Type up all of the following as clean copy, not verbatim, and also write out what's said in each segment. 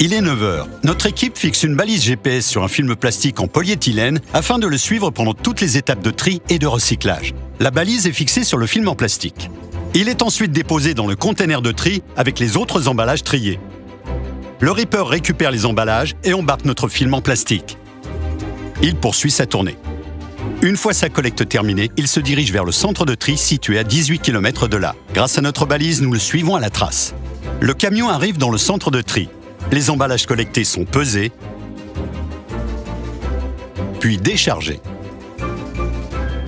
Il est 9 h. Notre équipe fixe une balise GPS sur un film plastique en polyéthylène afin de le suivre pendant toutes les étapes de tri et de recyclage. La balise est fixée sur le film en plastique. Il est ensuite déposé dans le conteneur de tri avec les autres emballages triés. Le ripper récupère les emballages et embarque notre film en plastique. Il poursuit sa tournée. Une fois sa collecte terminée, il se dirige vers le centre de tri situé à 18 km de là. Grâce à notre balise, nous le suivons à la trace. Le camion arrive dans le centre de tri. Les emballages collectés sont pesés, puis déchargés.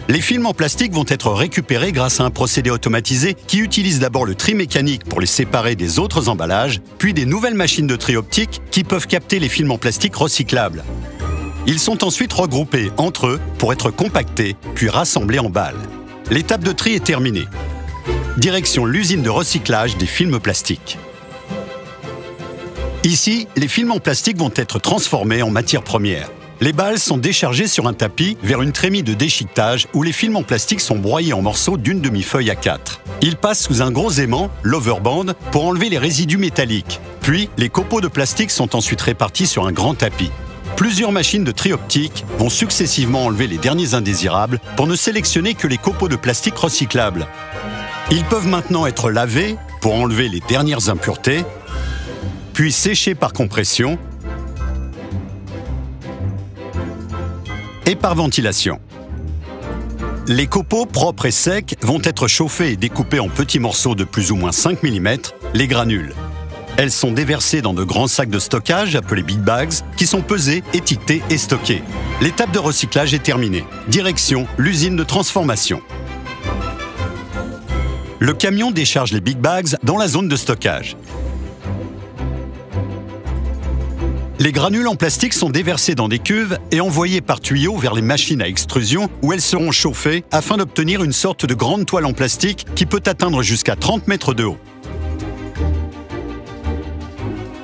Les films en plastique vont être récupérés grâce à un procédé automatisé qui utilise d'abord le tri mécanique pour les séparer des autres emballages, puis des nouvelles machines de tri optique qui peuvent capter les films en plastique recyclables. Ils sont ensuite regroupés entre eux pour être compactés, puis rassemblés en balles. L'étape de tri est terminée. Direction l'usine de recyclage des films plastiques. Ici, les films en plastique vont être transformés en matière première. Les balles sont déchargées sur un tapis vers une trémie de déchiquetage où les films en plastique sont broyés en morceaux d'une demi-feuille A4. Ils passent sous un gros aimant, l'overband, pour enlever les résidus métalliques. Puis, les copeaux de plastique sont ensuite répartis sur un grand tapis. Plusieurs machines de tri optique vont successivement enlever les derniers indésirables pour ne sélectionner que les copeaux de plastique recyclables. Ils peuvent maintenant être lavés pour enlever les dernières impuretés, puis séchés par compression et par ventilation. Les copeaux propres et secs vont être chauffés et découpés en petits morceaux de plus ou moins 5 mm, les granules. Elles sont déversées dans de grands sacs de stockage appelés big bags qui sont pesés, étiquetés et stockés. L'étape de recyclage est terminée. Direction l'usine de transformation. Le camion décharge les big bags dans la zone de stockage. Les granules en plastique sont déversées dans des cuves et envoyées par tuyaux vers les machines à extrusion où elles seront chauffées afin d'obtenir une sorte de grande toile en plastique qui peut atteindre jusqu'à 30 mètres de haut.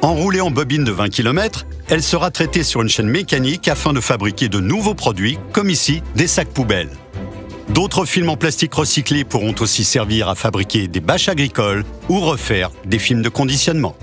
Enroulée en bobine de 20 km, elle sera traitée sur une chaîne mécanique afin de fabriquer de nouveaux produits, comme ici des sacs poubelles. D'autres films en plastique recyclés pourront aussi servir à fabriquer des bâches agricoles ou refaire des films de conditionnement.